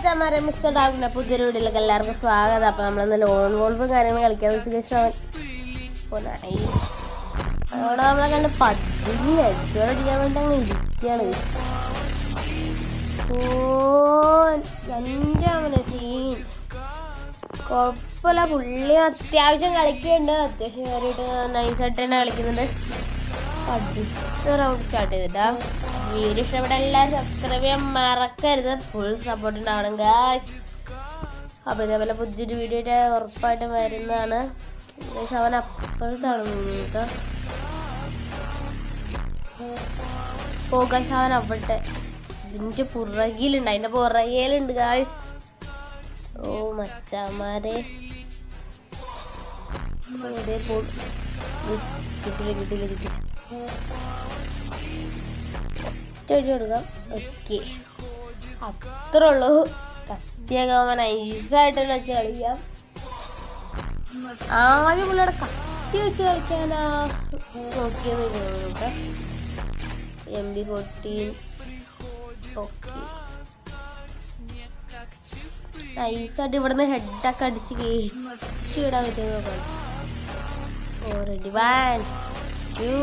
മച്ചന്മാരെ മിസ്റ്റർ ഡാർക്കിന്റെ പുതിയൊരു വീഡിയോയിലേക്ക് എല്ലാവർക്കും സ്വാഗതം. അപ്പൊ നമ്മളിന്ന് ലോൺ വോൾഫും കാര്യങ്ങൾ കളിക്കാൻ വെച്ച് അതോടെ നമ്മളെ കണ്ട് പതിന് അടിക്കാൻ വേണ്ടി അങ്ങ് ഇരിക്കുകയാണ്. എന്റെ അവനെ സീൻ കുഴപ്പമില്ല, പുള്ളി അത്യാവശ്യം കളിക്കുന്നുണ്ട്. അത്യാവശ്യം കയറിയിട്ട് നൈസായിട്ട് തന്നെ കളിക്കുന്നുണ്ട്. അടുത്ത റൗണ്ട് സ്റ്റാർട്ട് ചെയ്തിട്ടാ. വീഡിയോ ഇഷ്ടപ്പെട്ട എല്ലാവരും സബ്സ്ക്രൈബ് ചെയ്യാൻ മറക്കരുത്. ഫുൾ സപ്പോർട്ട് ഉണ്ടാവണം ഗായ്സ്. അപ്പൊ ഇതേപോലെ പുതിയൊരു വീഡിയോ ഉറപ്പായിട്ടും വരുന്നതാണ്. അവൻ അപ്പുറത്താണ് കേട്ടോ. ഫോക്കസ് അവൻ അവിടെ ഇതിന്റെ പുറകിലുണ്ട്, അതിന്റെ പുറകിലുണ്ട് ഗായ്സ്. ഓ മച്ചാമാരെ കിട്ടില്ല കൊടുക്കാം. ഓക്കെ, അത്രേ ഉള്ളൂ. കത്തിയൊക്കെ അവൻ നൈസായിട്ട് വെച്ച് കളിക്കാം. ആദ്യം പുള്ളിയുടെ കത്തി വെച്ച് കളിക്കാനാ നോക്കിയെന്ന് തോന്നുന്നു. MP14 ഓക്കെ, നൈസായിട്ട് ഇവിടുന്ന് ഹെഡൊക്കെ അടിച്ച് കയറ്റിയിടാൻ പറ്റുമെന്ന് നോക്കാം. ഓൾറെഡി 1 2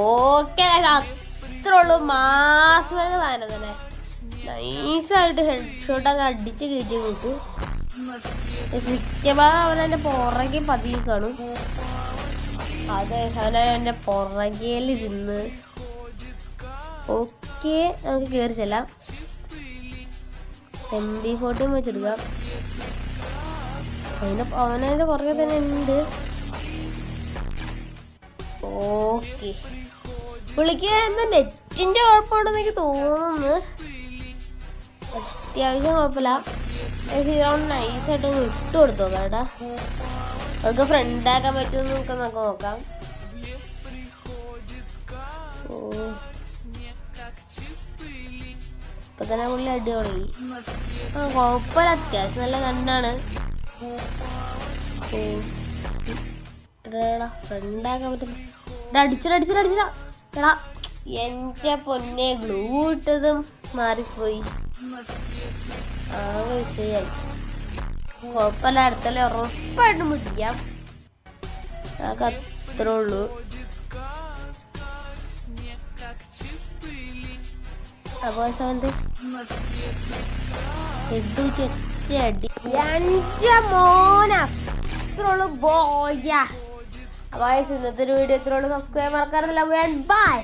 ഓക്കെ, അത്രേ ഉള്ളൂ. മാസം സാധനം തന്നെ നൈസായിട്ട് ഹെഡ് ഷോട്ടൊക്കെ അടിച്ച് കയറ്റി കൂട്ടു. മിക്കവാ അവനെന്റെ പുറകെ പതിയെ കാണും. അതെ, അവനെന്റെ പുറകേലിരുന്ന്. ഓക്കെ, നമുക്ക് കയറി ചെല്ലാം. MP14 വെച്ചെടുക്കാം. അവനതിന്റെ പുറകെ തന്നെ ഉണ്ട്. ഓക്കെ, പുള്ളിക്ക് എന്താ നെറ്റിന്റെ കുഴപ്പമുണ്ടെന്ന് എനിക്ക് തോന്നുന്നു. അത്യാവശ്യം കുഴപ്പമില്ല. നൈസായിട്ട് വിട്ടു കൊടുത്തോ കേട്ടാ. നമുക്ക് ഫ്രണ്ട് ആക്കാൻ പറ്റുമെന്ന് നമുക്ക് നോക്കാം. ഓ, ഇപ്പൊ തന്നെ പുള്ളി അടിപൊളി. ആ കുഴപ്പമില്ല, അത്യാവശ്യം നല്ല കണ്ണാണ്. ഫ്രണ്ടാക്കാൻ പറ്റും. അടിച്ചിടാ എടാ, എന്റെ പൊന്നെ ഗ്ലൂ ഇട്ടതും മാറിപ്പോയി. ആകെ വിഷയായി. കുഴപ്പമില്ല, അടുത്തല്ലേ ഉറപ്പായിട്ടും പിടിക്കാം. ആകെ അത്രേ ഉള്ളൂ. അപ്പൊ എന്റെ മോന അത്രേ ഉള്ളൂ ബോയ. അപ്പൊ ഇന്നത്തെ ഒരു വീഡിയോ ഇത്രേ ഉള്ളൂ. സബ്സ്ക്രൈബ് മറക്കാറില്ല. ബൈ.